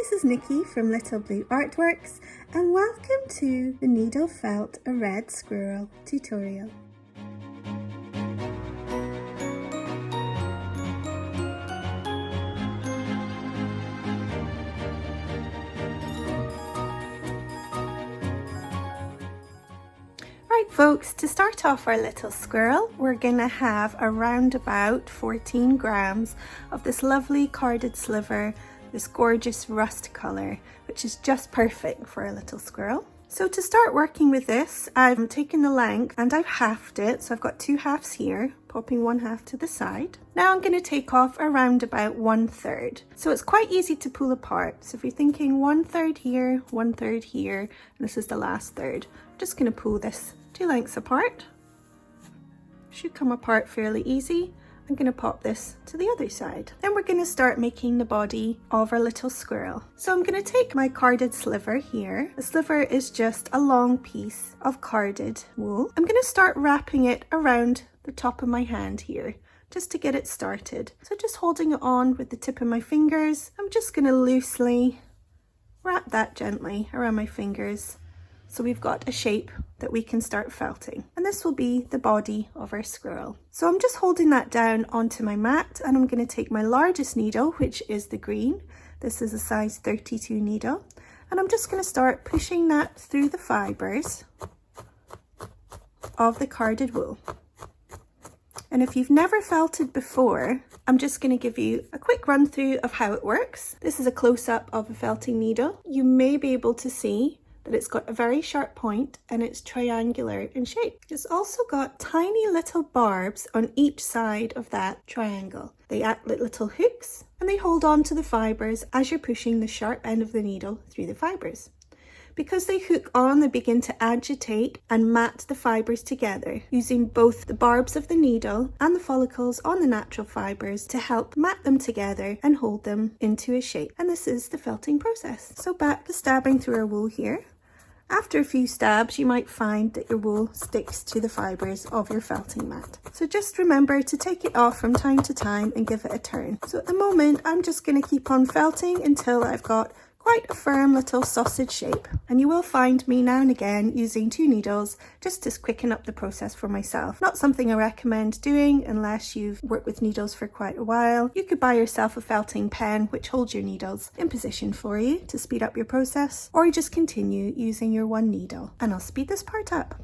this is Nikki from Little Blue Artworks and welcome to the Needle Felt a Red Squirrel tutorial. Right folks, to start off our little squirrel, we're going to have around about 14 grams of this lovely carded sliver, this gorgeous rust colour, which is just perfect for a little squirrel. So to start working with this, I've taken the length and I've halved it. So I've got two halves here, popping one half to the side. Now I'm going to take off around about 1/3. So it's quite easy to pull apart. So if you're thinking 1/3 here, 1/3 here, and this is the last third, I'm just going to pull this two lengths apart. Should come apart fairly easy. I'm going to pop this to the other side. Then we're going to start making the body of our little squirrel. So I'm going to take my carded sliver here. The sliver is just a long piece of carded wool. I'm going to start wrapping it around the top of my hand here, just to get it started. So just holding it on with the tip of my fingers, I'm just going to loosely wrap that gently around my fingers. So we've got a shape that we can start felting. And this will be the body of our squirrel. So I'm just holding that down onto my mat and I'm going to take my largest needle, which is the green. This is a size 32 needle. And I'm just going to start pushing that through the fibres of the carded wool. And if you've never felted before, I'm just going to give you a quick run through of how it works. This is a close-up of a felting needle. You may be able to see that it's got a very sharp point and it's triangular in shape. It's also got tiny little barbs on each side of that triangle. They act like little hooks and they hold on to the fibres as you're pushing the sharp end of the needle through the fibres. Because they hook on, they begin to agitate and mat the fibres together, using both the barbs of the needle and the follicles on the natural fibres to help mat them together and hold them into a shape. And this is the felting process. So back to stabbing through our wool here. After a few stabs, you might find that your wool sticks to the fibres of your felting mat. So just remember to take it off from time to time and give it a turn. So at the moment, I'm just going to keep on felting until I've got quite a firm little sausage shape. And you will find me now and again using two needles just to quicken up the process for myself. Not something I recommend doing unless you've worked with needles for quite a while. You could buy yourself a felting pen which holds your needles in position for you to speed up your process, or you just continue using your one needle. And I'll speed this part up.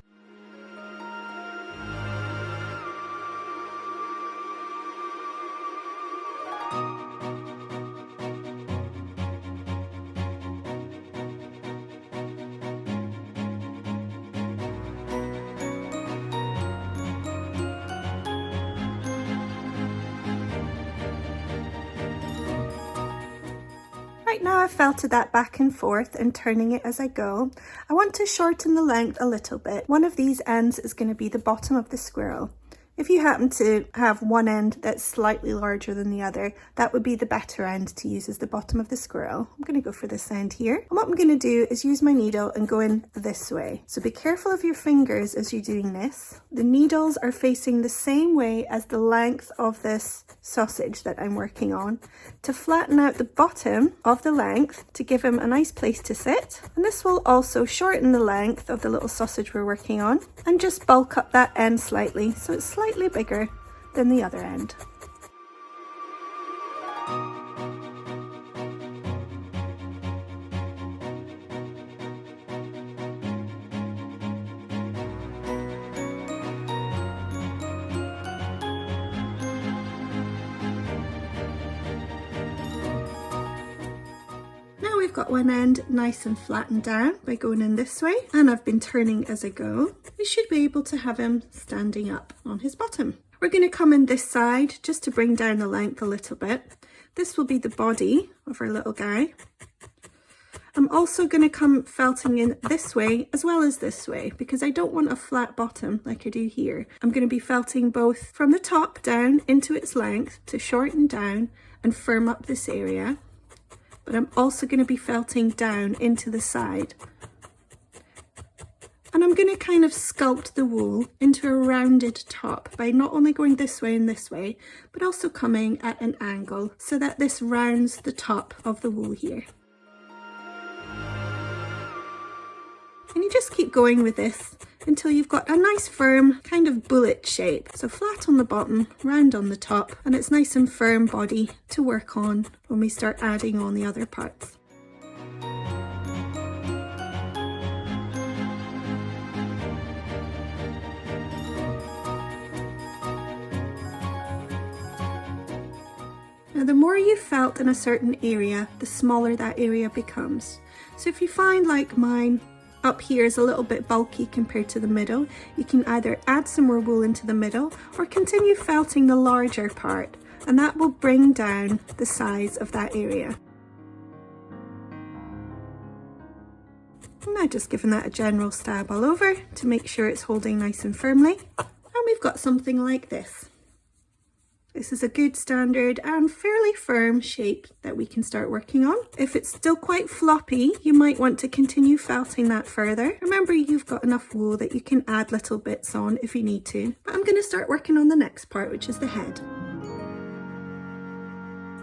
Right now I've felted that back and forth and turning it as I go. I want to shorten the length a little bit. One of these ends is going to be the bottom of the squirrel. If you happen to have one end that's slightly larger than the other, that would be the better end to use as the bottom of the squirrel. I'm going to go for this end here. And what I'm going to do is use my needle and go in this way. So be careful of your fingers as you're doing this. The needles are facing the same way as the length of this sausage that I'm working on to flatten out the bottom of the length to give him a nice place to sit. And this will also shorten the length of the little sausage we're working on and just bulk up that end slightly so it's slightly bigger than the other end. Now we've got one end nice and flattened down by going in this way, and I've been turning as I go. We should be able to have him standing up on his bottom. We're going to come in this side just to bring down the length a little bit. This will be the body of our little guy. I'm also going to come felting in this way as well as this way because I don't want a flat bottom like I do here. I'm going to be felting both from the top down into its length to shorten down and firm up this area. But I'm also going to be felting down into the side. And I'm going to kind of sculpt the wool into a rounded top by not only going this way and this way, but also coming at an angle so that this rounds the top of the wool here. And you just keep going with this until you've got a nice firm kind of bullet shape. So flat on the bottom, round on the top, and it's nice and firm body to work on when we start adding on the other parts. Now, the more you felt in a certain area, the smaller that area becomes. So if you find, like mine, up here is a little bit bulky compared to the middle, you can either add some more wool into the middle or continue felting the larger part, and that will bring down the size of that area. I'm now just giving that a general stab all over to make sure it's holding nice and firmly. And we've got something like this. This is a good standard and fairly firm shape that we can start working on. If it's still quite floppy, you might want to continue felting that further. Remember, you've got enough wool that you can add little bits on if you need to. But I'm going to start working on the next part, which is the head.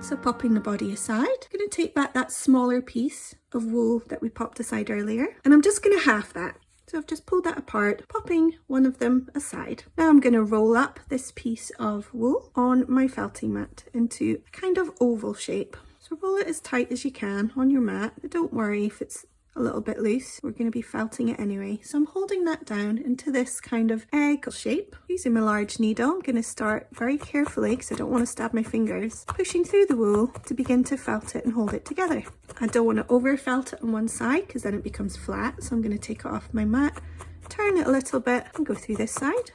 So popping the body aside, I'm going to take back that smaller piece of wool that we popped aside earlier, and I'm just going to half that. So I've just pulled that apart, popping one of them aside. Now I'm going to roll up this piece of wool on my felting mat into a kind of oval shape. So roll it as tight as you can on your mat. But don't worry if it's a little bit loose. We're going to be felting it anyway. So I'm holding that down into this kind of egg shape. Using my large needle, I'm going to start very carefully, because I don't want to stab my fingers, pushing through the wool to begin to felt it and hold it together. I don't want to over felt it on one side because then it becomes flat. So I'm going to take it off my mat, turn it a little bit and go through this side.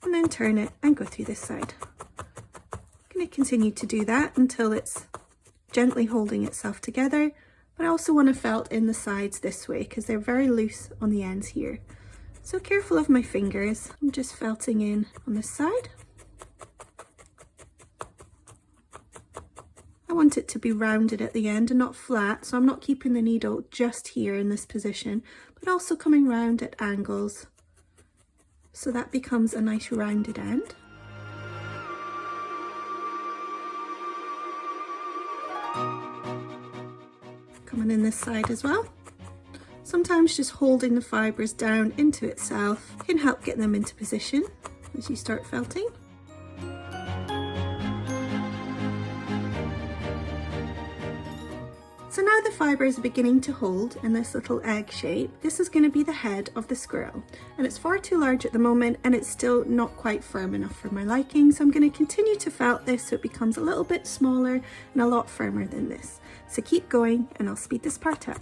And then turn it and go through this side. I'm going to continue to do that until it's gently holding itself together. But I also want to felt in the sides this way because they're very loose on the ends here. So careful of my fingers. I'm just felting in on this side. I want it to be rounded at the end and not flat, so I'm not keeping the needle just here in this position, but also coming round at angles. So that becomes a nice rounded end. Coming in this side as well. Sometimes just holding the fibres down into itself can help get them into position as you start felting. So now the fibres are beginning to hold in this little egg shape. This is going to be the head of the squirrel, and it's far too large at the moment and it's still not quite firm enough for my liking, so I'm going to continue to felt this so it becomes a little bit smaller and a lot firmer than this. So keep going and I'll speed this part up.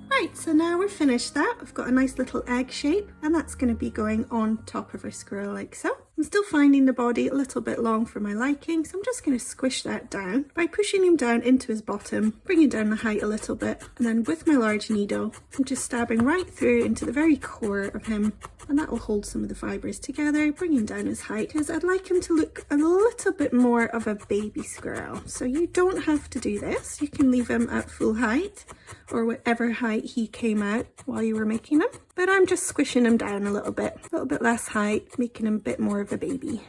Right, so now we're finished that. I've got a nice little egg shape and that's going to be going on top of our squirrel like so. I'm still finding the body a little bit long for my liking, so I'm just going to squish that down by pushing him down into his bottom, bringing down the height a little bit, and then with my large needle, I'm just stabbing right through into the very core of him, and that will hold some of the fibres together, bringing down his height, because I'd like him to look a little bit more of a baby squirrel. So you don't have to do this. You can leave him at full height, or whatever height he came out while you were making him. But I'm just squishing him down a little bit less height, making him a bit more of a baby.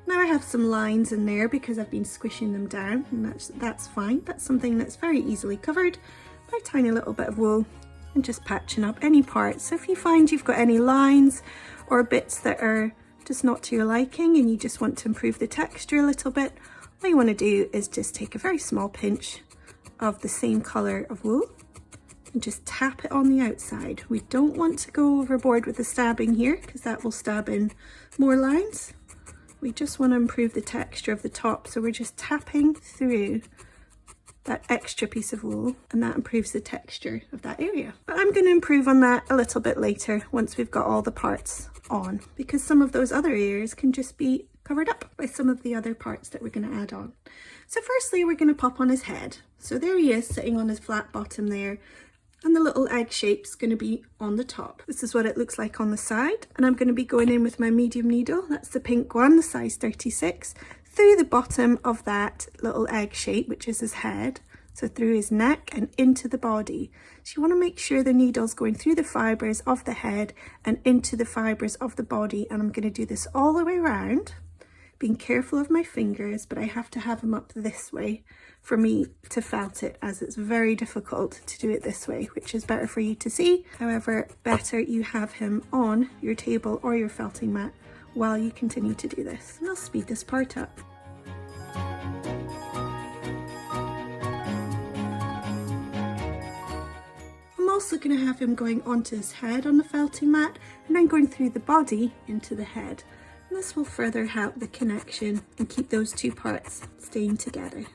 Now I have some lines in there because I've been squishing them down, and that's fine. That's something that's very easily covered by a tiny little bit of wool and just patching up any parts. So if you find you've got any lines or bits that are just not to your liking and you just want to improve the texture a little bit, all you want to do is just take a very small pinch of the same colour of wool and just tap it on the outside. We don't want to go overboard with the stabbing here because that will stab in more lines. We just want to improve the texture of the top, so we're just tapping through that extra piece of wool and that improves the texture of that area. But I'm going to improve on that a little bit later once we've got all the parts on, because some of those other areas can just be covered up by some of the other parts that we're going to add on. So firstly, we're going to pop on his head. So there he is sitting on his flat bottom there, and the little egg shape's going to be on the top. This is what it looks like on the side, and I'm going to be going in with my medium needle, that's the pink one, the size 36, through the bottom of that little egg shape, which is his head. So through his neck and into the body. So you want to make sure the needle's going through the fibres of the head and into the fibres of the body. And I'm going to do this all the way around, being careful of my fingers, but I have to have them up this way for me to felt it, as it's very difficult to do it this way, which is better for you to see. However, better you have him on your table or your felting mat while you continue to do this. And I'll speed this part up. Also going to have him going onto his head on the felting mat and then going through the body into the head. And this will further help the connection and keep those two parts staying together.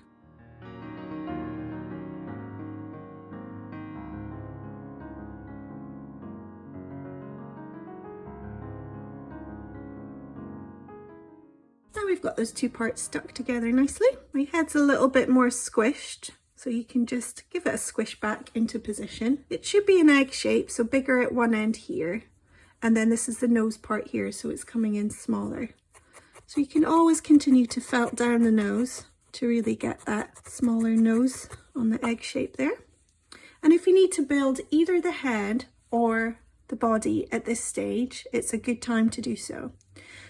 Now we've got those two parts stuck together nicely. My head's a little bit more squished, so you can just give it a squish back into position. It should be an egg shape, so bigger at one end here. And then this is the nose part here, so it's coming in smaller. So you can always continue to felt down the nose to really get that smaller nose on the egg shape there. And if you need to build either the head or the body at this stage, it's a good time to do so.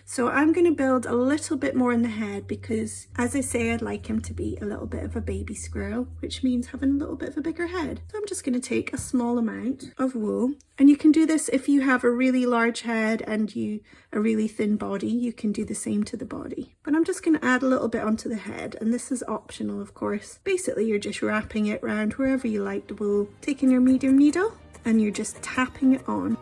So I'm going to build a little bit more in the head because, as I say, I'd like him to be a little bit of a baby squirrel, which means having a little bit of a bigger head. So I'm just going to take a small amount of wool, and you can do this if you have a really large head and a really thin body, you can do the same to the body. But I'm just going to add a little bit onto the head, and this is optional, of course. Basically, you're just wrapping it around wherever you like the wool, taking your medium needle, and you're just tapping it on.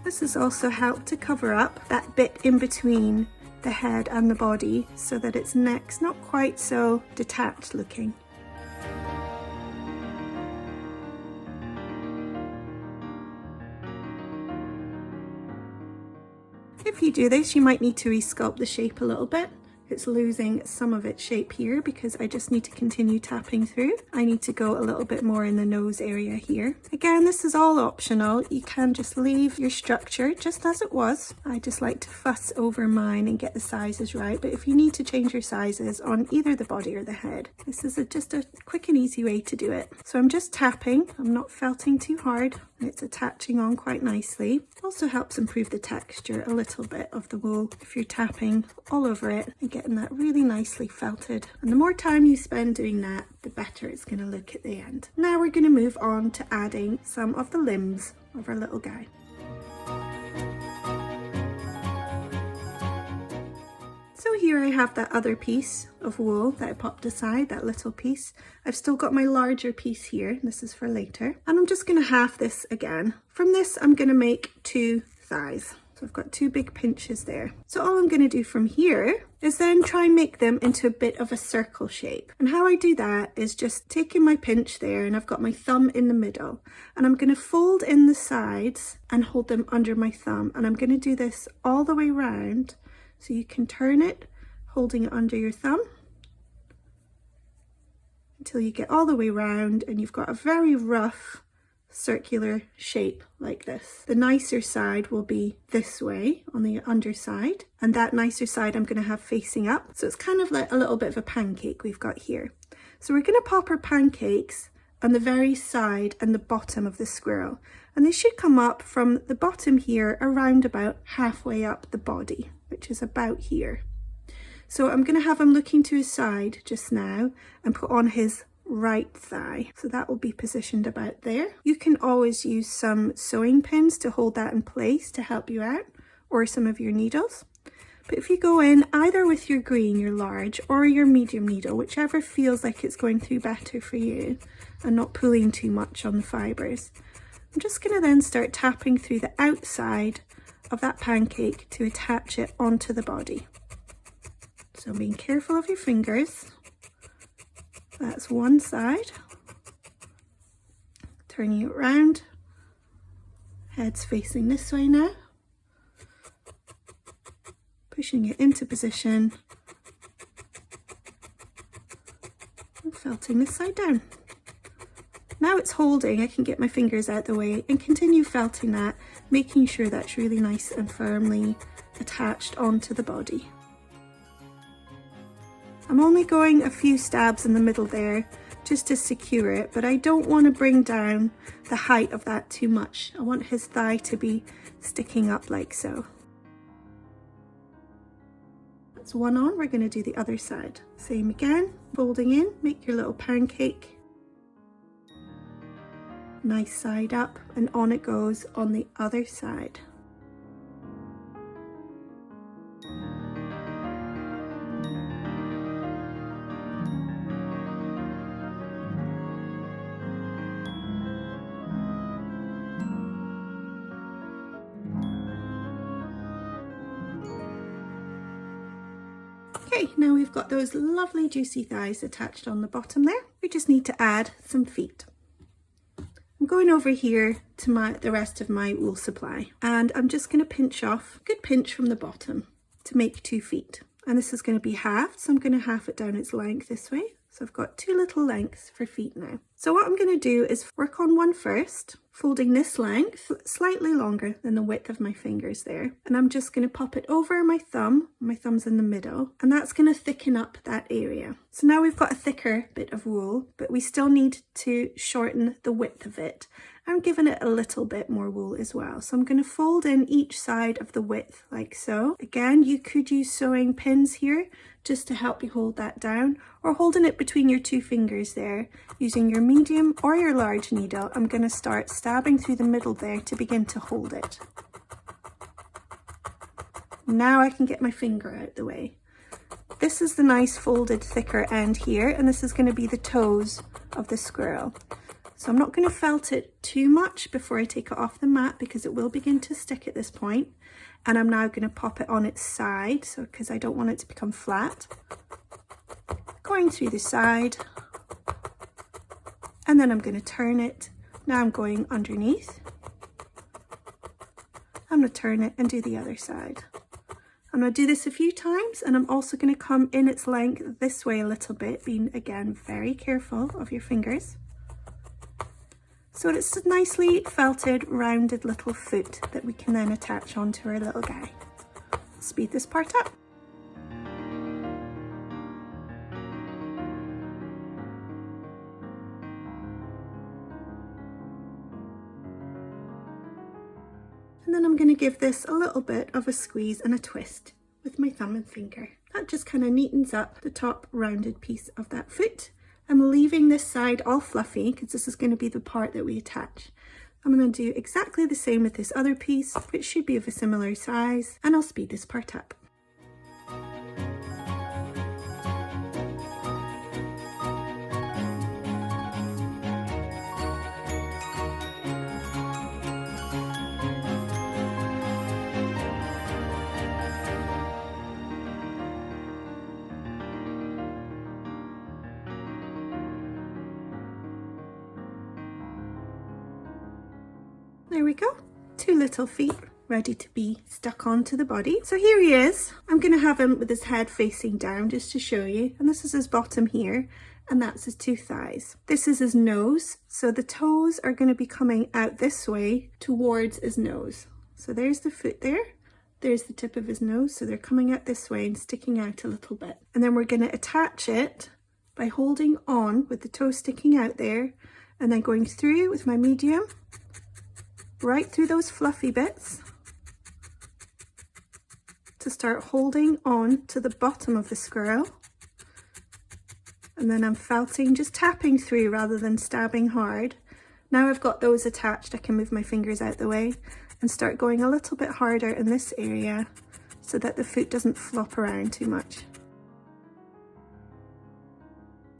This has also helped to cover up that bit in between the head and the body so that its neck's not quite so detached looking. If you do this, you might need to resculpt the shape a little bit. It's losing some of its shape here because I just need to continue tapping through. I need to go a little bit more in the nose area here. Again, this is all optional. You can just leave your structure just as it was. I just like to fuss over mine and get the sizes right, but if you need to change your sizes on either the body or the head, this is just a quick and easy way to do it. So I'm just tapping, I'm not felting too hard, and it's attaching on quite nicely. It also helps improve the texture a little bit of the wool if you're tapping all over it and getting that really nicely felted. And the more time you spend doing that, the better it's going to look at the end. Now we're going to move on to adding some of the limbs of our little guy. So here I have that other piece of wool that I popped aside, that little piece. I've still got my larger piece here. This is for later. And I'm just going to half this again. From this, I'm going to make 2 thighs. So I've got 2 big pinches there. So all I'm going to do from here is then try and make them into a bit of a circle shape. And how I do that is just taking my pinch there, and I've got my thumb in the middle, and I'm going to fold in the sides and hold them under my thumb. And I'm going to do this all the way around. So you can turn it, holding it under your thumb until you get all the way around and you've got a very rough circular shape like this. The nicer side will be this way on the underside, and that nicer side I'm going to have facing up. So it's kind of like a little bit of a pancake we've got here. So we're going to pop our pancakes on the very side and the bottom of the squirrel, and they should come up from the bottom here around about halfway up the body, which is about here. So I'm going to have him looking to his side just now and put on his right thigh. So that will be positioned about there. You can always use some sewing pins to hold that in place to help you out, or some of your needles. But if you go in either with your green, your large, or your medium needle, whichever feels like it's going through better for you and not pulling too much on the fibres, I'm just going to then start tapping through the outside of that pancake to attach it onto the body. So being careful of your fingers. That's one side. Turning it around Head's facing this way now. Pushing it into position. And felting this side down. Now it's holding, I can get my fingers out the way and continue felting that, making sure that's really nice and firmly attached onto the body. I'm only going a few stabs in the middle there just to secure it, but I don't want to bring down the height of that too much. I want his thigh to be sticking up like so. That's one on, we're going to do the other side. Same again, folding in, make your little pancake. Nice side up, and on it goes on the other side. Okay, now we've got those lovely juicy thighs attached on the bottom there. We just need to add some feet. I'm going over here to the rest of my wool supply, and I'm just going to pinch off a good pinch from the bottom to make 2 feet. And this is going to be halved, so I'm going to half it down its length this way. So I've got 2 little lengths for feet now. So what I'm going to do is work on one first, folding this length slightly longer than the width of my fingers there. And I'm just going to pop it over my thumb's in the middle, and that's going to thicken up that area. So now we've got a thicker bit of wool, but we still need to shorten the width of it. I'm giving it a little bit more wool as well. So I'm going to fold in each side of the width like so. Again, you could use sewing pins here just to help you hold that down, or holding it between your 2 fingers there. Using your medium or your large needle, I'm going to start stabbing through the middle there to begin to hold it. Now I can get my finger out the way. This is the nice folded thicker end here, and this is going to be the toes of the squirrel. So I'm not going to felt it too much before I take it off the mat, because it will begin to stick at this point. And I'm now going to pop it on its side, so because I don't want it to become flat. Going through the side, and then I'm going to turn it. Now I'm going underneath. I'm going to turn it and do the other side. I'm going to do this a few times, and I'm also going to come in its length this way a little bit, being again very careful of your fingers. So it's a nicely felted, rounded little foot that we can then attach onto our little guy. Speed this part up. And then I'm going to give this a little bit of a squeeze and a twist with my thumb and finger. That just kind of neatens up the top rounded piece of that foot. I'm leaving this side all fluffy because this is going to be the part that we attach. I'm going to do exactly the same with this other piece, which should be of a similar size, and I'll speed this part up. There we go, 2 little feet ready to be stuck onto the body. So here he is. I'm going to have him with his head facing down just to show you. And this is his bottom here, and that's his 2 thighs. This is his nose. So the toes are going to be coming out this way towards his nose. So there's the foot there. There's the tip of his nose. So they're coming out this way and sticking out a little bit. And then we're going to attach it by holding on with the toe sticking out there, and then going through with my medium, right through those fluffy bits to start holding on to the bottom of the squirrel. And then I'm felting, just tapping through rather than stabbing hard. Now I've got those attached, I can move my fingers out the way and start going a little bit harder in this area so that the foot doesn't flop around too much.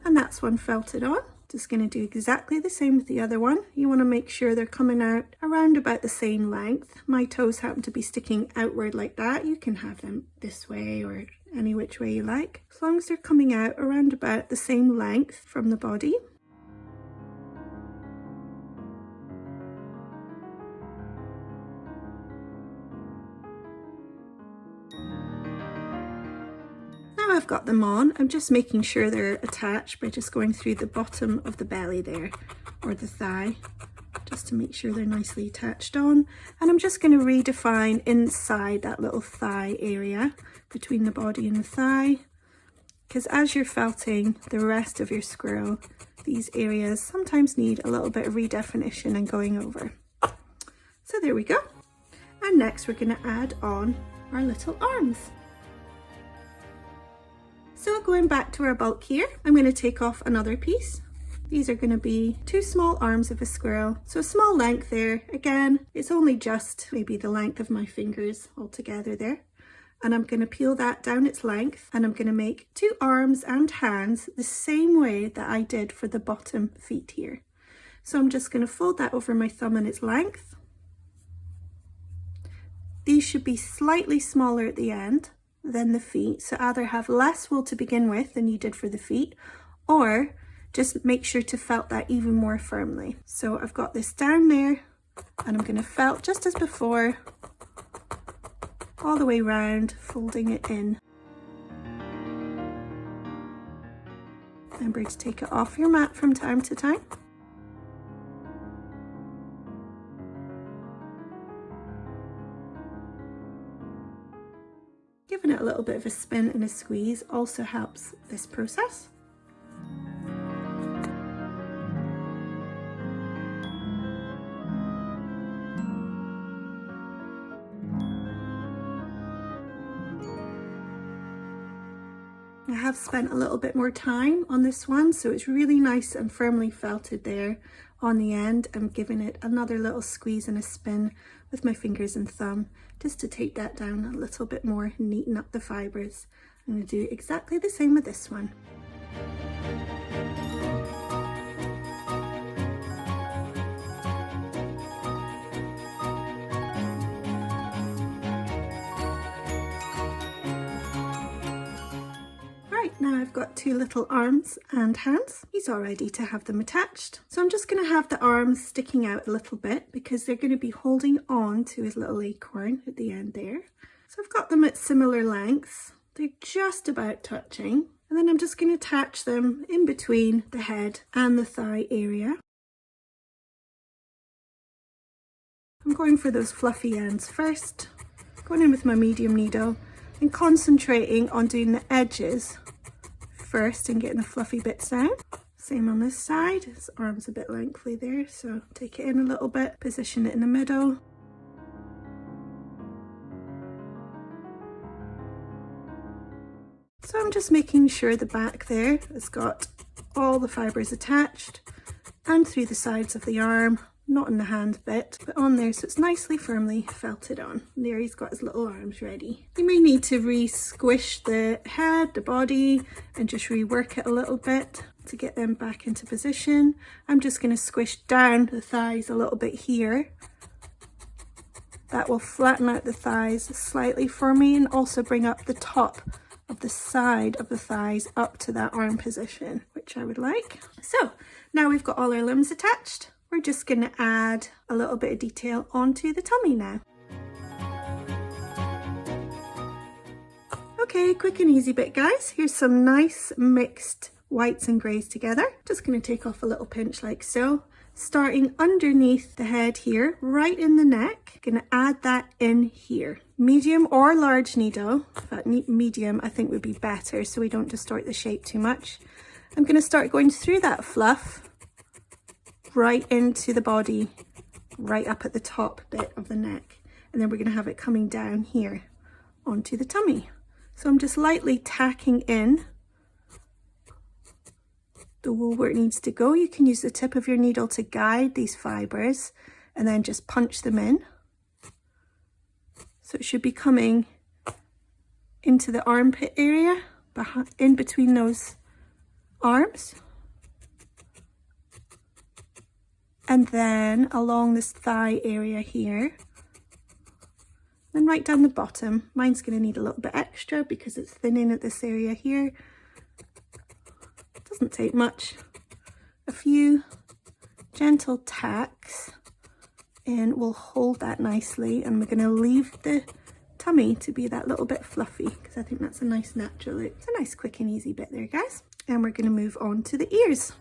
And that's one felted on. Just going to do exactly the same with the other one. You want to make sure they're coming out around about the same length. My toes happen to be sticking outward like that. You can have them this way or any which way you like, as long as they're coming out around about the same length from the body. I've got them on, I'm just making sure they're attached by just going through the bottom of the belly there, or the thigh, just to make sure they're nicely attached on. And I'm just going to redefine inside that little thigh area between the body and the thigh, because as you're felting the rest of your squirrel, these areas sometimes need a little bit of redefinition and going over. So there we go. And next we're going to add on our little arms. So going back to our bulk here, I'm going to take off another piece. These are going to be 2 small arms of a squirrel. So small length there. Again, it's only just maybe the length of my fingers altogether there. And I'm going to peel that down its length, and I'm going to make 2 arms and hands the same way that I did for the bottom feet here. So I'm just going to fold that over my thumb in its length. These should be slightly smaller at the end than the feet, so either have less wool to begin with than you did for the feet, or just make sure to felt that even more firmly. So I've got this down there, and I'm going to felt just as before, all the way round, folding it in. Remember to take it off your mat from time to time. Giving it a little bit of a spin and a squeeze also helps this process. I have spent a little bit more time on this one, so it's really nice and firmly felted there on the end. I'm giving it another little squeeze and a spin with my fingers and thumb just to take that down a little bit more and neaten up the fibres. I'm going to do exactly the same with this one. Now I've got 2 little arms and hands. He's all ready to have them attached. So I'm just going to have the arms sticking out a little bit because they're going to be holding on to his little acorn at the end there. So I've got them at similar lengths. They're just about touching. And then I'm just going to attach them in between the head and the thigh area. I'm going for those fluffy ends first. Going in with my medium needle and concentrating on doing the edges first and getting the fluffy bits down. Same on this side. His arm's a bit lengthy there, so take it in a little bit, position it in the middle. So I'm just making sure the back there has got all the fibres attached, and through the sides of the arm, not in the hand bit, but on there, so it's nicely firmly felted on. And there he's got his little arms ready. You may need to re-squish the head, the body, and just rework it a little bit to get them back into position. I'm just going to squish down the thighs a little bit here. That will flatten out the thighs slightly for me and also bring up the top of the side of the thighs up to that arm position, which I would like. So now we've got all our limbs attached. We're just going to add a little bit of detail onto the tummy now. Okay, quick and easy bit, guys. Here's some nice mixed whites and greys together. Just going to take off a little pinch like so. Starting underneath the head here, right in the neck. Going to add that in here. Medium or large needle. In fact, medium I think would be better so we don't distort the shape too much. I'm going to start going through that fluff right into the body, right up at the top bit of the neck, and then we're going to have it coming down here onto the tummy. So I'm just lightly tacking in the wool where it needs to go. You can use the tip of your needle to guide these fibres and then just punch them in. So it should be coming into the armpit area, in between those arms. And then along this thigh area here, and right down the bottom. Mine's going to need a little bit extra because it's thinning at this area here. Doesn't take much. A few gentle tacks and we'll hold that nicely, and we're going to leave the tummy to be that little bit fluffy, because I think that's a nice natural look. It's a nice quick and easy bit there, guys. And we're going to move on to the ears.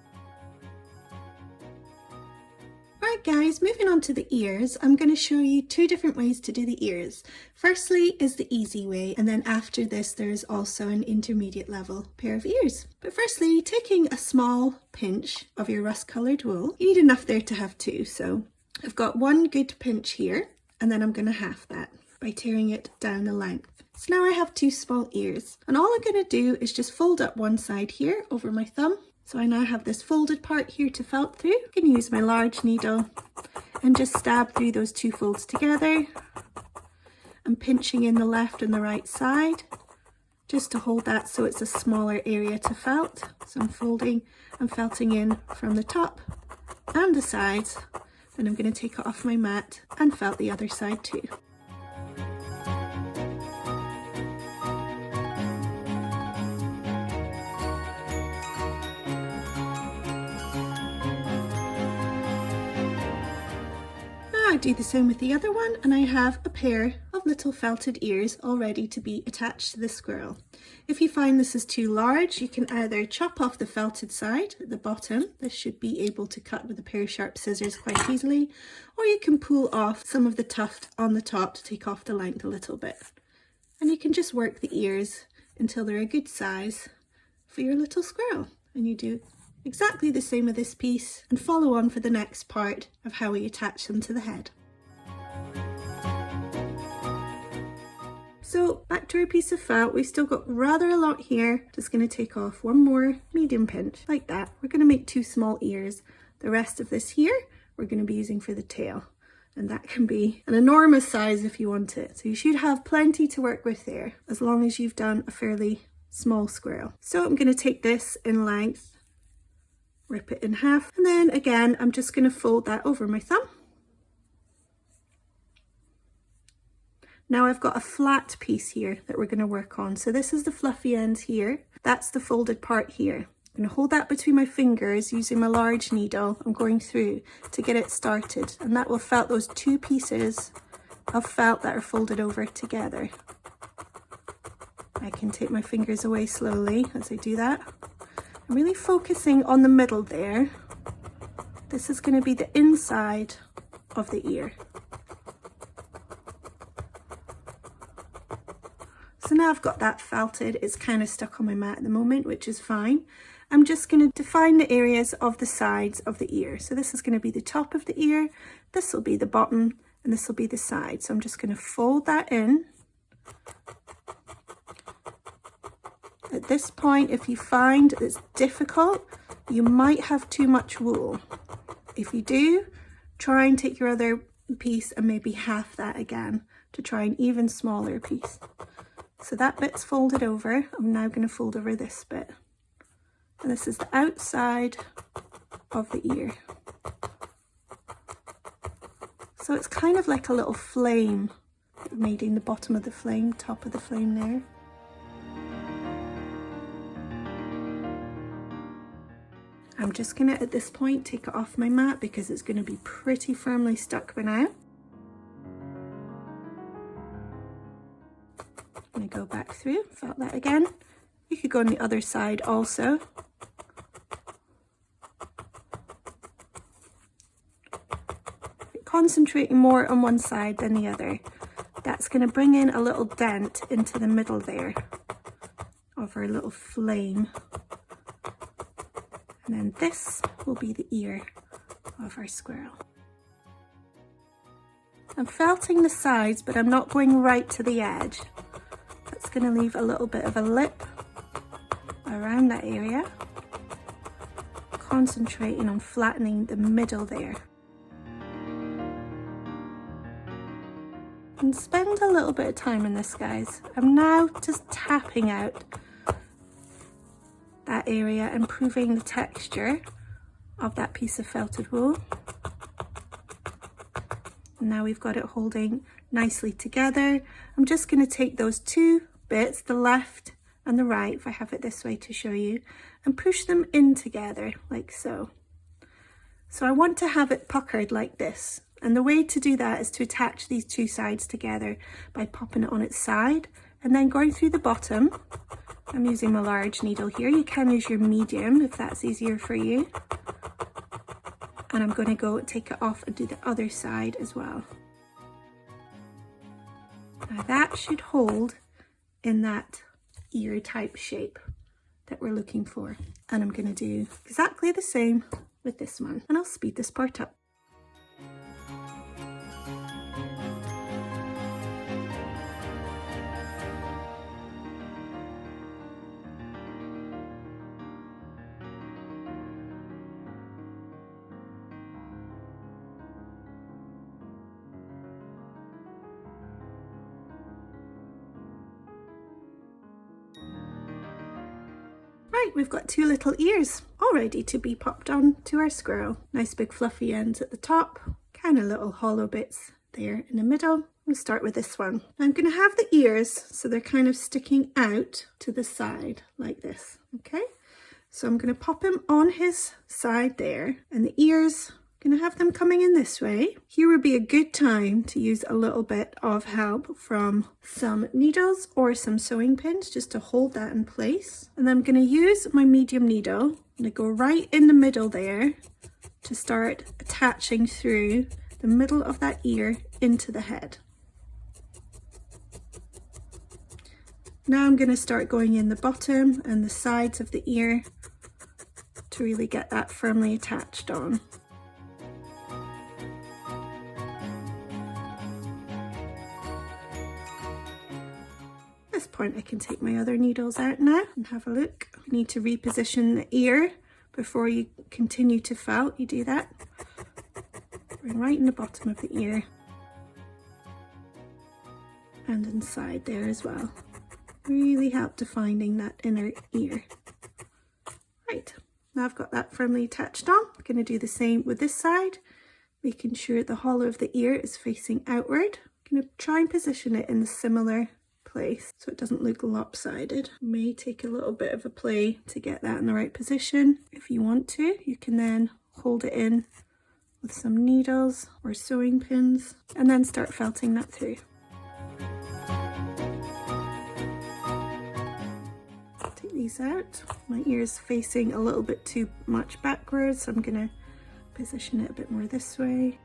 Right guys, moving on to the ears, I'm going to show you two different ways to do the ears. Firstly is the easy way, and then after this there's also an intermediate level pair of ears. But firstly, taking a small pinch of your rust coloured wool, you need enough there to have two, so I've got one good pinch here, and then I'm going to half that by tearing it down the length. So now I have two small ears, and all I'm going to do is just fold up one side here over my thumb. So I now have this folded part here to felt through. I can use my large needle and just stab through those two folds together. I'm pinching in the left and the right side just to hold that so it's a smaller area to felt. So I'm folding and felting in from the top and the sides. Then I'm going to take it off my mat and felt the other side too. I do the same with the other one, and I have a pair of little felted ears all ready to be attached to the squirrel. If you find this is too large, you can either chop off the felted side at the bottom. This should be able to cut with a pair of sharp scissors quite easily, or you can pull off some of the tuft on the top to take off the length a little bit. And you can just work the ears until they're a good size for your little squirrel. And you do exactly the same with this piece and follow on for the next part of how we attach them to the head. So back to our piece of felt, we've still got rather a lot here. Just going to take off one more medium pinch like that. We're going to make two small ears. The rest of this here we're going to be using for the tail, and that can be an enormous size if you want it. So you should have plenty to work with there as long as you've done a fairly small squirrel. So I'm going to take this in length, rip it in half, and then again I'm just going to fold that over my thumb. Now I've got a flat piece here that we're going to work on. So this is the fluffy end here, that's the folded part here. I'm going to hold that between my fingers using my large needle. I'm going through to get it started, and that will felt those two pieces of felt that are folded over together. I can take my fingers away slowly as I do that. I'm really focusing on the middle there. This is going to be the inside of the ear. So now I've got that felted. It's kind of stuck on my mat at the moment, which is fine. I'm just going to define the areas of the sides of the ear. So this is going to be the top of the ear, this will be the bottom, and this will be the side. So I'm just going to fold that in. At this point, if you find it's difficult, you might have too much wool. If you do, try and take your other piece and maybe half that again to try an even smaller piece. So that bit's folded over. I'm now going to fold over this bit. And this is the outside of the ear. So it's kind of like a little flame, made in the bottom of the flame, top of the flame there. I'm just going to, at this point, take it off my mat because it's going to be pretty firmly stuck by now. I'm going to go back through, felt that again. You could go on the other side also. Concentrating more on one side than the other. That's going to bring in a little dent into the middle there of our little flame. And then this will be the ear of our squirrel. I'm felting the sides, but I'm not going right to the edge. That's going to leave a little bit of a lip around that area, concentrating on flattening the middle there. And spend a little bit of time in this, guys. I'm now just tapping out that area, improving the texture of that piece of felted wool. And now we've got it holding nicely together. I'm just going to take those two bits, the left and the right, if I have it this way to show you, and push them in together like so. So I want to have it puckered like this. And the way to do that is to attach these two sides together by popping it on its side and then going through the bottom. I'm using my large needle here. You can use your medium if that's easier for you. And I'm going to go take it off and do the other side as well. Now that should hold in that ear type shape that we're looking for. And I'm going to do exactly the same with this one. And I'll speed this part up. Right, we've got two little ears all ready to be popped on to our squirrel. Nice big fluffy ends at the top, kind of little hollow bits there in the middle. We'll start with this one. I'm going to have the ears so they're kind of sticking out to the side like this, okay? So I'm going to pop him on his side there, and the ears, going to have them coming in this way. Here would be a good time to use a little bit of help from some needles or some sewing pins just to hold that in place. And then I'm going to use my medium needle. I'm going to go right in the middle there to start attaching through the middle of that ear into the head. Now I'm going to start going in the bottom and the sides of the ear to really get that firmly attached on. At this point I can take my other needles out now and have a look. You need to reposition the ear before you continue to felt. You do that. Bring right in the bottom of the ear and inside there as well. Really help defining that inner ear. Right, now I've got that firmly attached on. I'm going to do the same with this side, making sure the hollow of the ear is facing outward. I'm going to try and position it in a similar place so it doesn't look lopsided. It may take a little bit of a play to get that in the right position. If you want to, you can then hold it in with some needles or sewing pins and then start felting that through. Take these out. My ear's facing a little bit too much backwards, so I'm going to position it a bit more this way.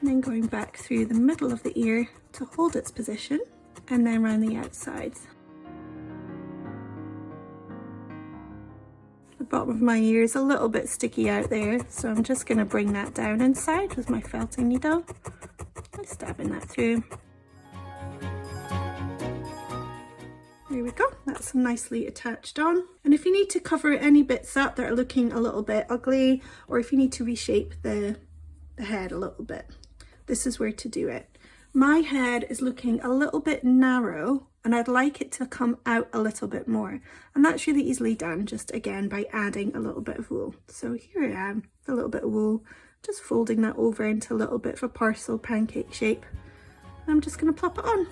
And then going back through the middle of the ear to hold its position, and then around the outsides. The bottom of my ear is a little bit sticky out there, so I'm just going to bring that down inside with my felting needle. I'm stabbing that through. There we go, that's nicely attached on. And if you need to cover any bits up that are looking a little bit ugly, or if you need to reshape the head a little bit, this is where to do it. My head is looking a little bit narrow and I'd like it to come out a little bit more. And that's really easily done, just again by adding a little bit of wool. So here I am, with a little bit of wool, just folding that over into a little bit of a parcel pancake shape. And I'm just going to plop it on.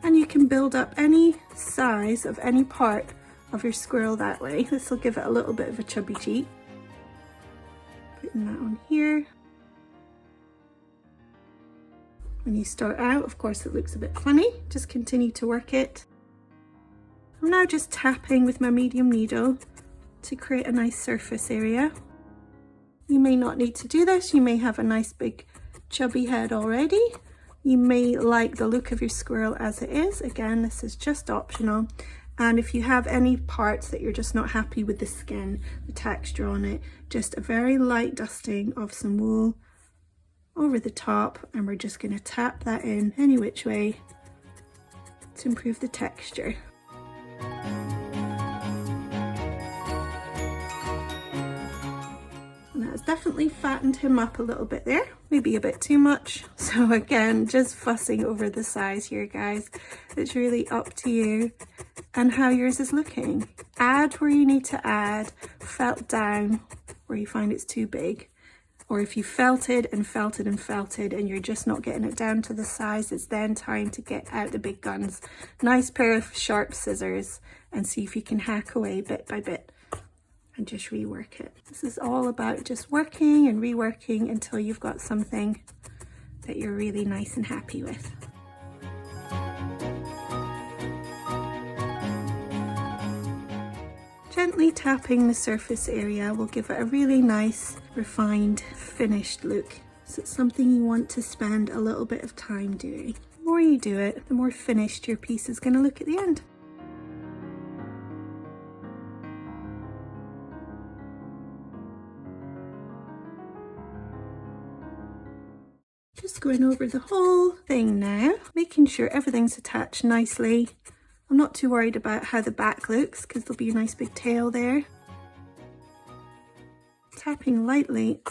And you can build up any size of any part of your squirrel that way. This will give it a little bit of a chubby cheek. Putting that on here. When you start out, of course, it looks a bit funny. Just continue to work it. I'm now just tapping with my medium needle to create a nice surface area. You may not need to do this. You may have a nice big chubby head already. You may like the look of your squirrel as it is. Again, this is just optional. And if you have any parts that you're just not happy with the skin, the texture on it, just a very light dusting of some wool over the top, and we're just going to tap that in any which way to improve the texture. And that's definitely fattened him up a little bit there, maybe a bit too much. So again, just fussing over the size here, guys. It's really up to you and how yours is looking. Add where you need to add, felt down where you find it's too big. Or if you felted and felted and felted and you're just not getting it down to the size, it's then time to get out the big guns. Nice pair of sharp scissors and see if you can hack away bit by bit and just rework it. This is all about just working and reworking until you've got something that you're really nice and happy with. Gently tapping the surface area will give it a really nice, refined, finished look. So it's something you want to spend a little bit of time doing. The more you do it, the more finished your piece is going to look at the end. Just going over the whole thing now, making sure everything's attached nicely. I'm not too worried about how the back looks because there'll be a nice big tail there. Tapping lightly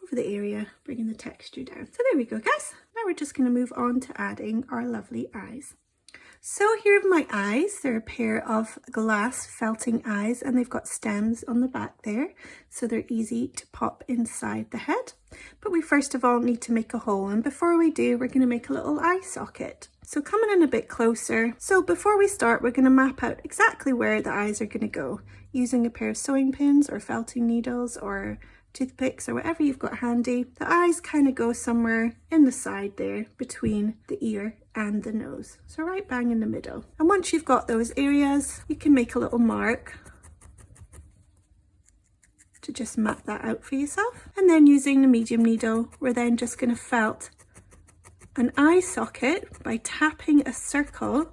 over the area, bringing the texture down. So there we go, guys. Now we're just going to move on to adding our lovely eyes. So here are my eyes. They're a pair of glass felting eyes and they've got stems on the back there, so they're easy to pop inside the head. But we first of all need to make a hole, and before we do, we're going to make a little eye socket. So coming in a bit closer. So before we start, we're going to map out exactly where the eyes are going to go using a pair of sewing pins or felting needles or toothpicks or whatever you've got handy. The eyes kind of go somewhere in the side there between the ear and the nose, so right bang in the middle. And once you've got those areas, you can make a little mark to just map that out for yourself. And then using the medium needle, we're then just going to felt an eye socket by tapping a circle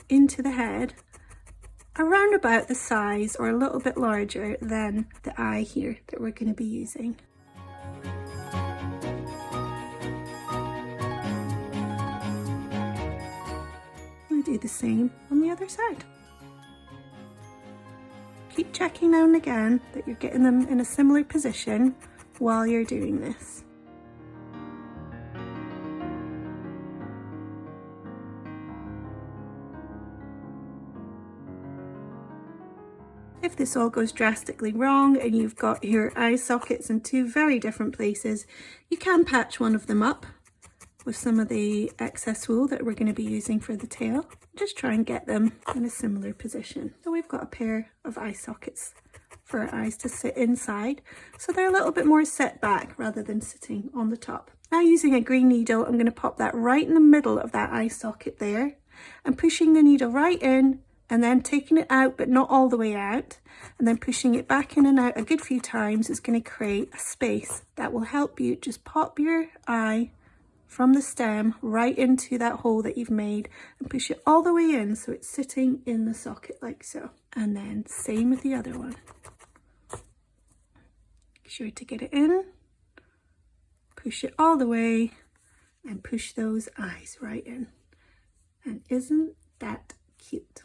into the head around about the size or a little bit larger than the eye here that we're going to be using. We'll do the same on the other side. Keep checking now and again that you're getting them in a similar position while you're doing this. If this all goes drastically wrong and you've got your eye sockets in two very different places, you can patch one of them up with some of the excess wool that we're going to be using for the tail. Just try and get them in a similar position. So we've got a pair of eye sockets for our eyes to sit inside, so they're a little bit more set back rather than sitting on the top. Now using a green needle, I'm going to pop that right in the middle of that eye socket there and pushing the needle right in, and then taking it out but not all the way out, and then pushing it back in and out a good few times is going to create a space that will help you just pop your eye from the stem right into that hole that you've made and push it all the way in so it's sitting in the socket like so. And then same with the other one. Make sure to get it in, push it all the way and push those eyes right in. And isn't that cute?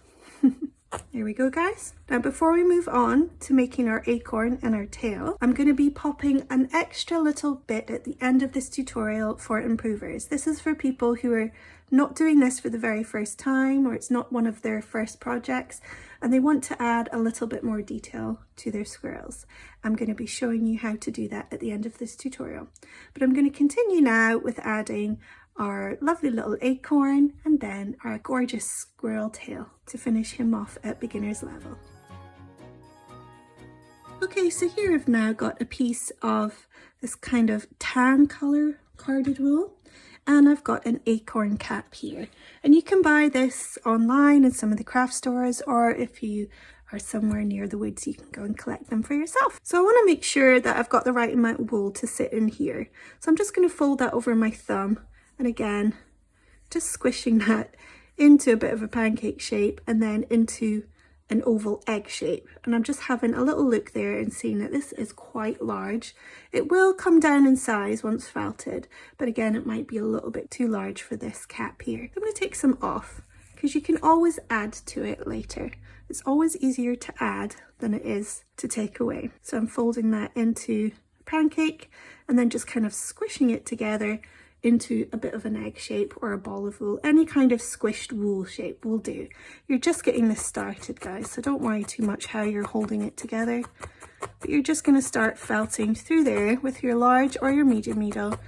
There we go, guys. Now before we move on to making our acorn and our tail, I'm going to be popping an extra little bit at the end of this tutorial for improvers. This is for people who are not doing this for the very first time, or it's not one of their first projects and they want to add a little bit more detail to their squirrels. I'm going to be showing you how to do that at the end of this tutorial. But I'm going to continue now with adding our lovely little acorn and then our gorgeous squirrel tail to finish him off at beginner's level. Okay, so here I've now got a piece of this kind of tan color carded wool, and I've got an acorn cap here, and you can buy this online in some of the craft stores, or if you are somewhere near the woods you can go and collect them for yourself. So I want to make sure that I've got the right amount of wool to sit in here, so I'm just going to fold that over my thumb. And again, just squishing that into a bit of a pancake shape and then into an oval egg shape. And I'm just having a little look there and seeing that this is quite large. It will come down in size once felted, but again, it might be a little bit too large for this cap here. I'm going to take some off because you can always add to it later. It's always easier to add than it is to take away. So I'm folding that into a pancake and then just kind of squishing it together into a bit of an egg shape or a ball of wool. Any kind of squished wool shape will do. You're just getting this started, guys, so don't worry too much how you're holding it together. But you're just going to start felting through there with your large or your medium needle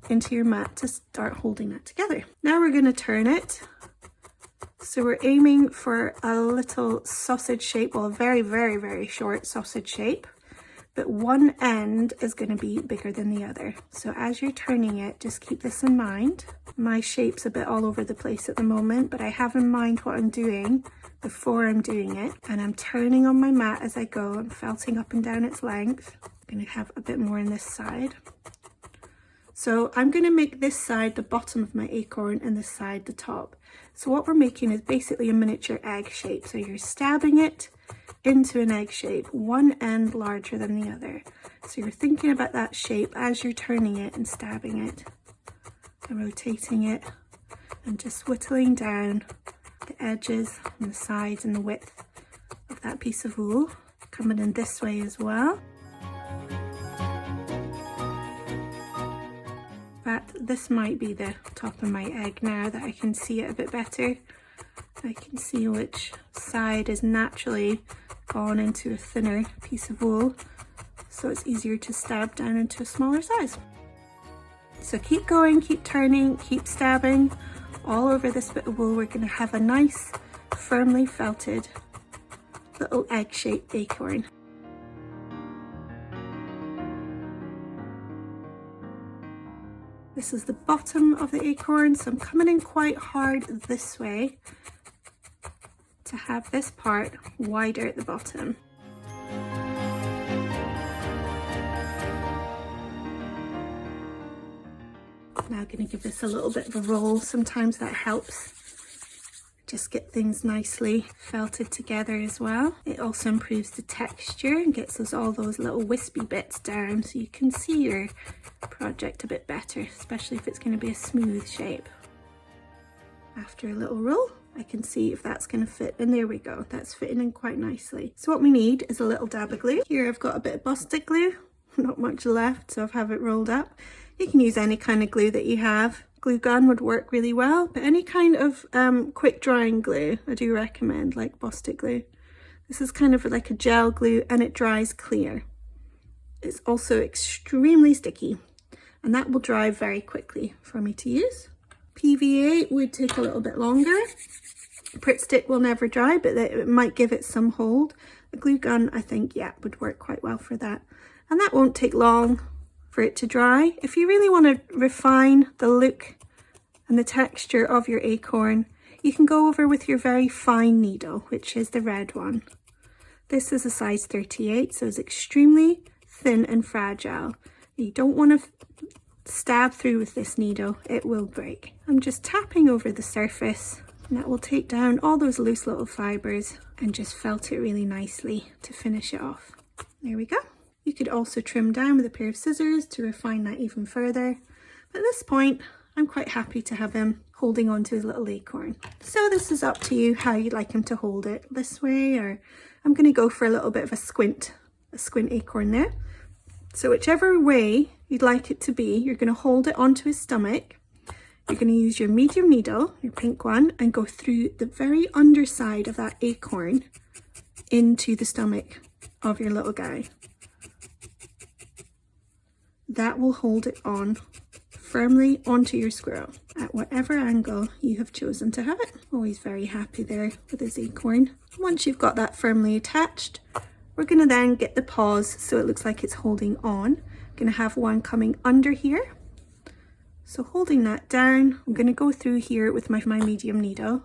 into your mat to start holding that together. Now we're going to turn it So we're aiming for a little sausage shape, well, a very, very, very short sausage shape, but one end is going to be bigger than the other. So as you're turning it, just keep this in mind. My shape's a bit all over the place at the moment, but I have in mind what I'm doing before I'm doing it. And I'm turning on my mat as I go. I'm felting up and down its length. I'm going to have a bit more on this side. So I'm going to make this side the bottom of my acorn and this side the top. So what we're making is basically a miniature egg shape. So you're stabbing it into an egg shape, one end larger than the other. So you're thinking about that shape as you're turning it and stabbing it and rotating it and just whittling down the edges and the sides and the width of that piece of wool, coming in this way as well. But this might be the top of my egg now that I can see it a bit better. I can see which side is naturally gone into a thinner piece of wool, so it's easier to stab down into a smaller size. So keep going, keep turning, keep stabbing all over this bit of wool. We're going to have a nice, firmly felted little egg-shaped acorn. This is the bottom of the acorn, so I'm coming in quite hard this way to have this part wider at the bottom. Now I'm going to give this a little bit of a roll. Sometimes that helps just get things nicely felted together as well. It also improves the texture and gets us all those little wispy bits down so you can see your project a bit better, especially if it's going to be a smooth shape. After a little roll, I can see if that's going to fit, and there we go, that's fitting in quite nicely. So what we need is a little dab of glue. Here I've got a bit of Bostik glue, not much left, so I've have it rolled up. You can use any kind of glue that you have. Glue gun would work really well, but any kind of quick drying glue I do recommend, like Bostik glue. This is kind of like a gel glue and it dries clear. It's also extremely sticky and that will dry very quickly for me to use. PVA would take a little bit longer. Pritt stick will never dry, but it might give it some hold. A glue gun, I think, yeah, would work quite well for that. And that won't take long for it to dry. If you really want to refine the look and the texture of your acorn, you can go over with your very fine needle, which is the red one. This is a size 38, so it's extremely thin and fragile. You don't want to stab through with this needle, it will break. I'm just tapping over the surface and that will take down all those loose little fibers and just felt it really nicely to finish it off. There we go. You could also trim down with a pair of scissors to refine that even further. But at this point, I'm quite happy to have him holding on to his little acorn. So this is up to you how you'd like him to hold it, this way, or I'm going to go for a little bit of a squint acorn there. So whichever way you'd like it to be, you're going to hold it onto his stomach. You're going to use your medium needle, your pink one, and go through the very underside of that acorn into the stomach of your little guy. That will hold it on firmly onto your squirrel at whatever angle you have chosen to have it. Always very happy there with his acorn. Once you've got that firmly attached, we're going to then get the paws so it looks like it's holding on. I'm going to have one coming under here. So holding that down, I'm going to go through here with my medium needle,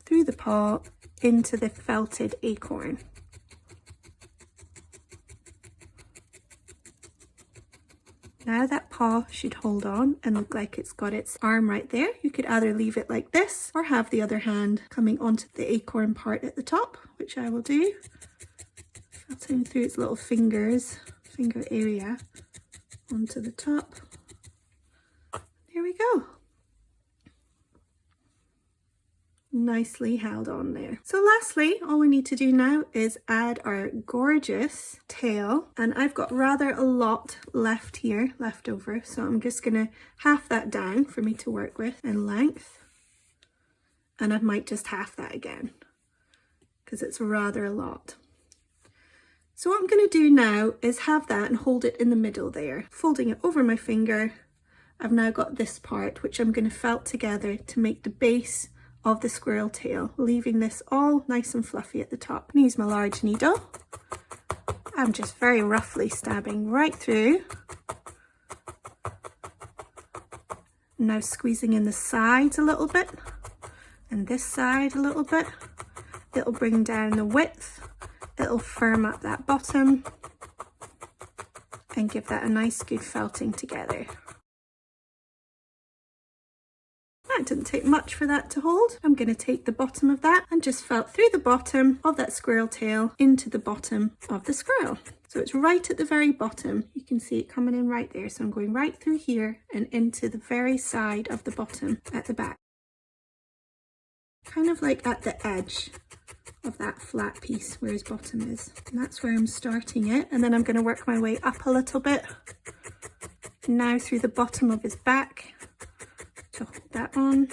through the paw into the felted acorn. Now that paw should hold on and look like it's got its arm right there. You could either leave it like this or have the other hand coming onto the acorn part at the top, which I will do. Felting through its little finger area onto the top. There we go. Nicely held on there. So lastly, all we need to do now is add our gorgeous tail, and I've got rather a lot left here, left over, so I'm just gonna half that down for me to work with in length, and I might just half that again because it's rather a lot. So what I'm going to do now is have that and hold it in the middle there, folding it over my finger I've now got this part which I'm going to felt together to make the base of the squirrel tail, leaving this all nice and fluffy at the top. I'm going to use my large needle. I'm just very roughly stabbing right through. Now squeezing in the sides a little bit and this side a little bit. It'll bring down the width, it'll firm up that bottom and give that a nice good felting together. It didn't take much for that to hold. I'm going to take the bottom of that and just felt through the bottom of that squirrel tail into the bottom of the squirrel. So it's right at the very bottom. You can see it coming in right there. So I'm going right through here and into the very side of the bottom at the back. Kind of like at the edge of that flat piece where his bottom is. And that's where I'm starting it. And then I'm going to work my way up a little bit. Now through the bottom of his back to hold that on.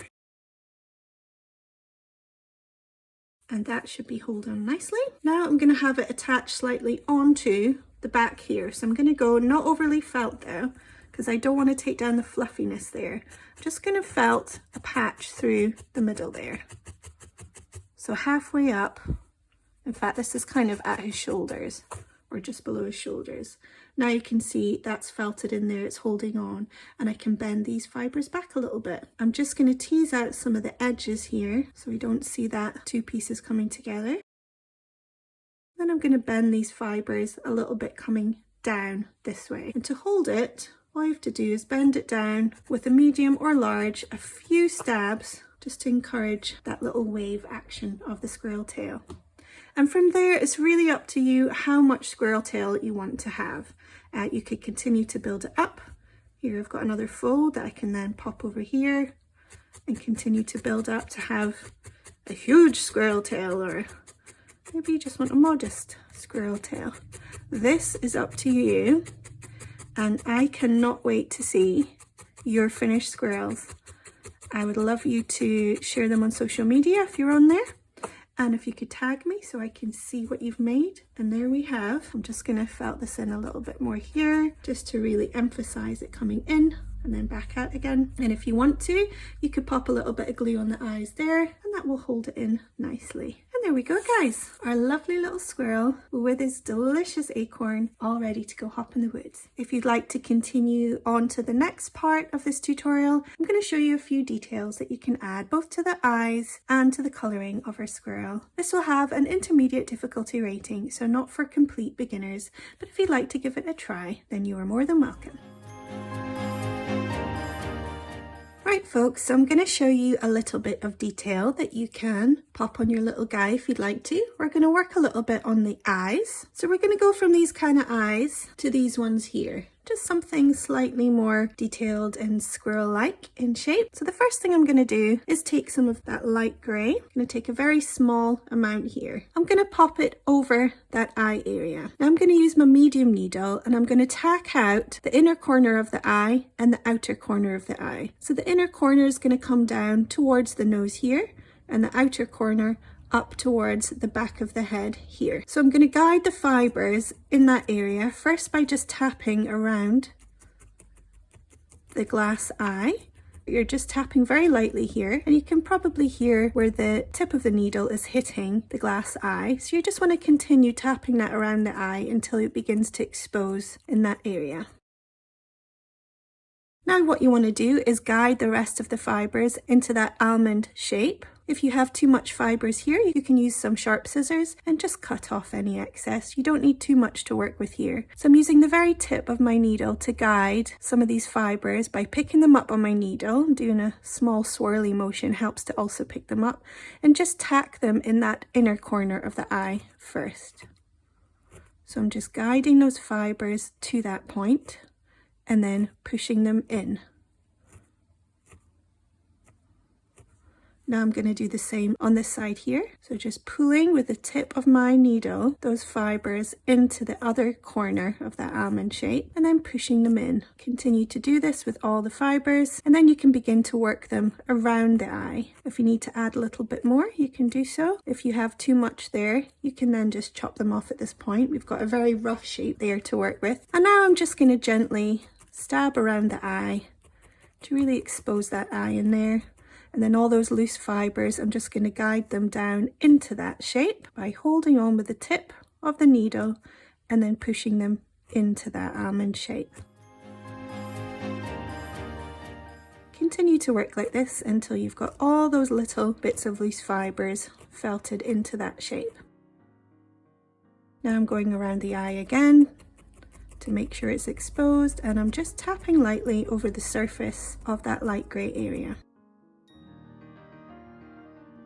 And that should be held on nicely. Now I'm going to have it attached slightly onto the back here. So I'm going to go not overly felt though, because I don't want to take down the fluffiness there. I'm just going to felt a patch through the middle there. So halfway up, in fact this is kind of at his shoulders or just below his shoulders. Now you can see that's felted in there, it's holding on, and I can bend these fibres back a little bit. I'm just going to tease out some of the edges here so we don't see that two pieces coming together. Then I'm going to bend these fibres a little bit coming down this way. And to hold it, all you have to do is bend it down with a medium or large, a few stabs, just to encourage that little wave action of the squirrel tail. And from there, it's really up to you how much squirrel tail you want to have. You could continue to build it up. Here I've got another fold that I can then pop over here and continue to build up to have a huge squirrel tail, or maybe you just want a modest squirrel tail. This is up to you, and I cannot wait to see your finished squirrels. I would love you to share them on social media if you're on there. And if you could tag me so I can see what you've made. And there we have. I'm just going to felt this in a little bit more here, just to really emphasize it coming in and then back out again. And if you want to, you could pop a little bit of glue on the eyes there, and that will hold it in nicely. And there we go, guys. Our lovely little squirrel with his delicious acorn all ready to go hop in the woods. If you'd like to continue on to the next part of this tutorial, I'm going to show you a few details that you can add both to the eyes and to the colouring of our squirrel. This will have an intermediate difficulty rating, so not for complete beginners, but if you'd like to give it a try, then you are more than welcome. Right folks, so I'm going to show you a little bit of detail that you can pop on your little guy if you'd like to. We're going to work a little bit on the eyes. So we're going to go from these kind of eyes to these ones here. Just something slightly more detailed and squirrel-like in shape. So the first thing I'm going to do is take some of that light grey. I'm going to take a very small amount here. I'm going to pop it over that eye area. Now I'm going to use my medium needle and I'm going to tack out the inner corner of the eye and the outer corner of the eye. So the inner corner is going to come down towards the nose here, and the outer corner up towards the back of the head here. So I'm going to guide the fibres in that area first by just tapping around the glass eye. You're just tapping very lightly here, and you can probably hear where the tip of the needle is hitting the glass eye. So you just want to continue tapping that around the eye until it begins to expose in that area. Now what you want to do is guide the rest of the fibres into that almond shape. If you have too much fibres here, you can use some sharp scissors and just cut off any excess. You don't need too much to work with here. So I'm using the very tip of my needle to guide some of these fibres by picking them up on my needle. Doing a small swirly motion helps to also pick them up, and just tack them in that inner corner of the eye first. So I'm just guiding those fibres to that point and then pushing them in. Now I'm going to do the same on this side here. So just pulling with the tip of my needle those fibres into the other corner of that almond shape and then pushing them in. Continue to do this with all the fibres, and then you can begin to work them around the eye. If you need to add a little bit more, you can do so. If you have too much there, you can then just chop them off at this point. We've got a very rough shape there to work with. And now I'm just going to gently stab around the eye to really expose that eye in there. And then all those loose fibers, I'm just going to guide them down into that shape by holding on with the tip of the needle and then pushing them into that almond shape. Continue to work like this until you've got all those little bits of loose fibers felted into that shape. Now I'm going around the eye again to make sure it's exposed, and I'm just tapping lightly over the surface of that light grey area.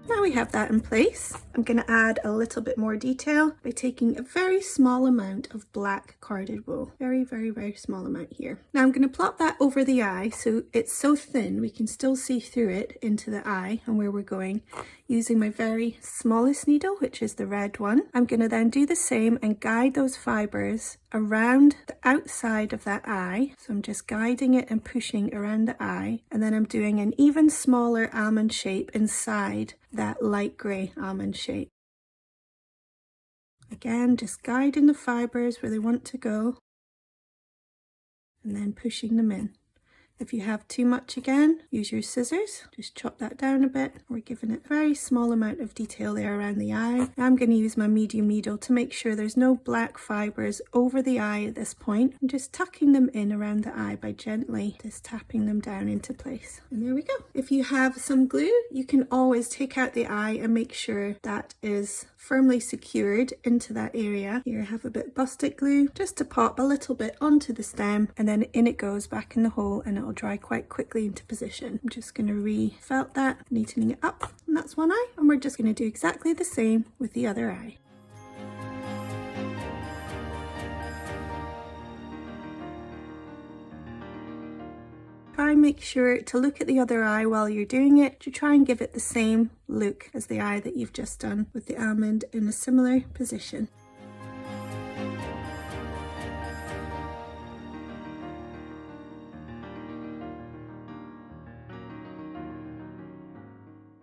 Now we have that in place, I'm going to add a little bit more detail by taking a very small amount of black carded wool. Very, very, very small amount here. Now I'm going to plop that over the eye so it's so thin we can still see through it into the eye and where we're going, using my very smallest needle, which is the red one. I'm going to then do the same and guide those fibers around the outside of that eye. So I'm just guiding it and pushing around the eye, and then I'm doing an even smaller almond shape inside that light grey almond shape. Again, just guiding the fibers where they want to go and then pushing them in. If you have too much, again, use your scissors, just chop that down a bit. We're giving it a very small amount of detail there around the eye. I'm going to use my medium needle to make sure there's no black fibers over the eye at this point. I'm just tucking them in around the eye by gently just tapping them down into place. And there we go. If you have some glue, you can always take out the eye and make sure that is firmly secured into that area. Here I have a bit of Bus-Stick glue just to pop a little bit onto the stem, and then in it goes back in the hole and it'll dry quite quickly into position. I'm just going to re-felt that, neatening it up, and that's one eye, and we're just going to do exactly the same with the other eye. Try and make sure to look at the other eye while you're doing it to try and give it the same look as the eye that you've just done with the almond in a similar position.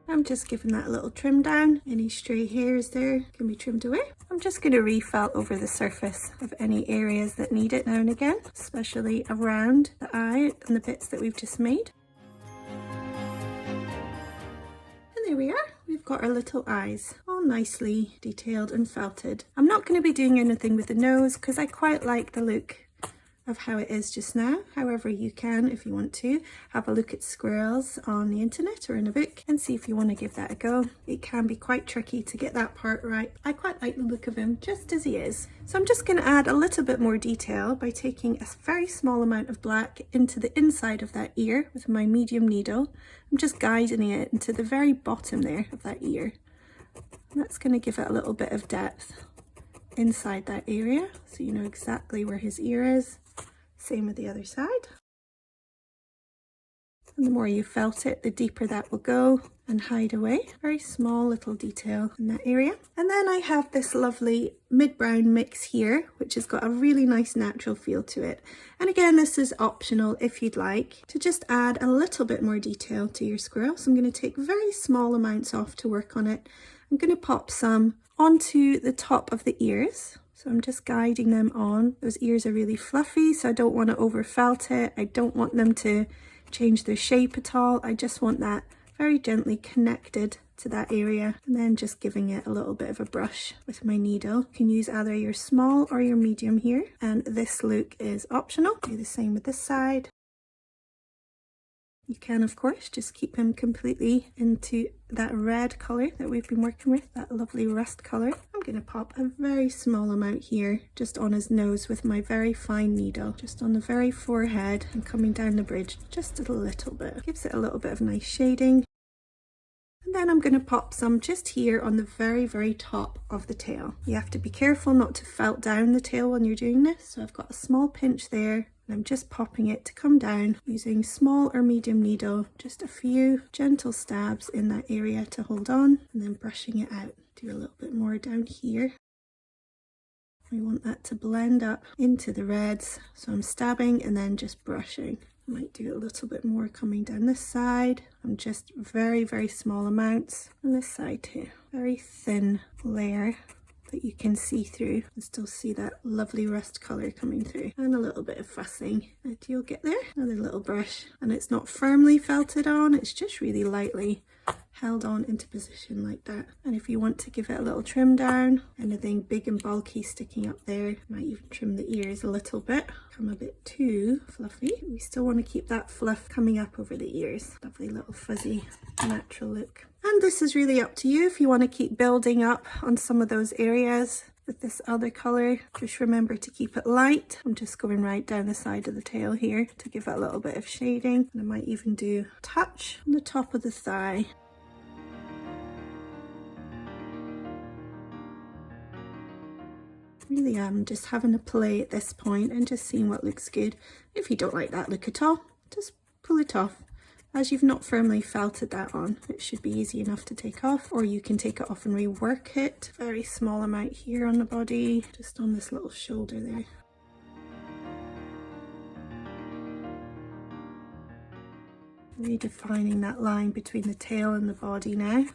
I'm just giving that a little trim down. Any stray hairs there can be trimmed away. I'm just going to refelt over the surface of any areas that need it now and again, especially around the eye and the bits that we've just made. And there we are. We've got our little eyes all nicely detailed and felted. I'm not going to be doing anything with the nose because I quite like the look of how it is just now. However, you can, if you want to, have a look at squirrels on the internet or in a book and see if you want to give that a go. It can be quite tricky to get that part right. I quite like the look of him just as he is. So I'm just going to add a little bit more detail by taking a very small amount of black into the inside of that ear with my medium needle. I'm just guiding it into the very bottom there of that ear. And that's going to give it a little bit of depth inside that area so you know exactly where his ear is. Same with the other side. And the more you felt it, the deeper that will go and hide away. Very small little detail in that area. And then I have this lovely mid-brown mix here, which has got a really nice natural feel to it. And again, this is optional if you'd like to just add a little bit more detail to your squirrel. So I'm going to take very small amounts off to work on it. I'm going to pop some onto the top of the ears. So I'm just guiding them on. Those ears are really fluffy, so I don't want to over felt it. I don't want them to change their shape at all. I just want that very gently connected to that area, and then just giving it a little bit of a brush with my needle. You can use either your small or your medium here, and this look is optional. Do the same with this side. You can, of course, just keep him completely into that red colour that we've been working with, that lovely rust colour. I'm going to pop a very small amount here, just on his nose with my very fine needle, just on the very forehead and coming down the bridge just a little bit. Gives it a little bit of nice shading. And then I'm going to pop some just here on the very, very top of the tail. You have to be careful not to felt down the tail when you're doing this. So I've got a small pinch there. And I'm just popping it to come down using small or medium needle, just a few gentle stabs in that area to hold on, and then brushing it out. Do a little bit more down here. We want that to blend up into the reds, so I'm stabbing and then just brushing. I might do a little bit more coming down this side. I'm just very, very small amounts on this side too. Very thin layer that you can see through and still see that lovely rust colour coming through, and a little bit of fussing and you'll get there. Another little brush, and it's not firmly felted on, it's just really lightly held on into position like that. And if you want to give it a little trim down, anything big and bulky sticking up there, you might even trim the ears a little bit, become a bit too fluffy. We still want to keep that fluff coming up over the ears. Lovely little fuzzy natural look. And this is really up to you if you want to keep building up on some of those areas with this other colour. Just remember to keep it light. I'm just going right down the side of the tail here to give it a little bit of shading, and I might even do a touch on the top of the thigh. Really am just having a play at this point and just seeing what looks good. If you don't like that look at all, just pull it off. As you've not firmly felted that on, it should be easy enough to take off, or you can take it off and rework it. Very small amount here on the body, just on this little shoulder there. Redefining that line between the tail and the body now.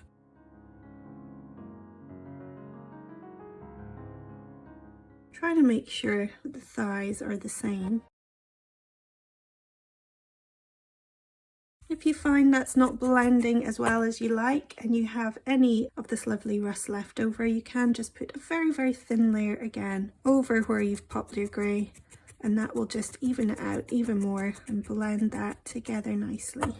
Try to make sure that the thighs are the same. If you find that's not blending as well as you like and you have any of this lovely rust left over, you can just put a very, very thin layer again over where you've popped your grey, and that will just even it out even more and blend that together nicely.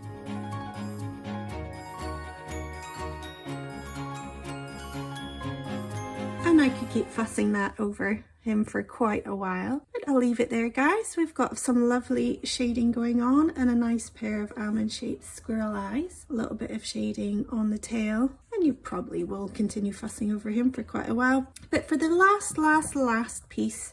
And I could keep fussing that over him for quite a while, but I'll leave it there, guys. We've got some lovely shading going on and a nice pair of almond shaped squirrel eyes, a little bit of shading on the tail, and you probably will continue fussing over him for quite a while. But for the last piece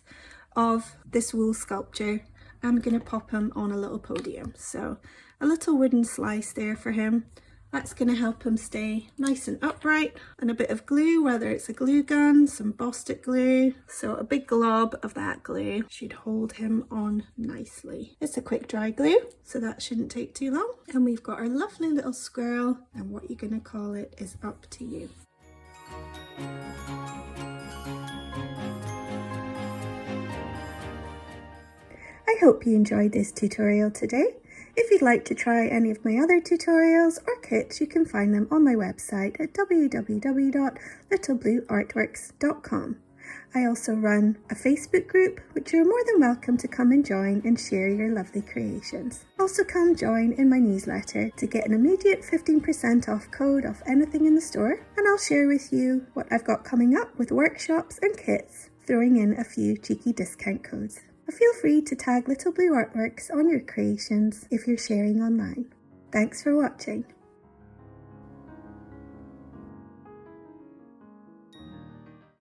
of this wool sculpture, I'm going to pop him on a little podium. So a little wooden slice there for him. That's going to help him stay nice and upright, and a bit of glue, whether it's a glue gun, some Bostik glue. So a big glob of that glue should hold him on nicely. It's a quick dry glue, so that shouldn't take too long. And we've got our lovely little squirrel, and what you're going to call it is up to you. I hope you enjoyed this tutorial today. If you'd like to try any of my other tutorials or kits, you can find them on my website at www.littleblueartworks.com. I also run a Facebook group, which you're more than welcome to come and join and share your lovely creations. Also come join in my newsletter to get an immediate 15% off code off anything in the store, and I'll share with you what I've got coming up with workshops and kits, throwing in a few cheeky discount codes. Feel free to tag Little Blue Artworks on your creations if you're sharing online. Thanks for watching.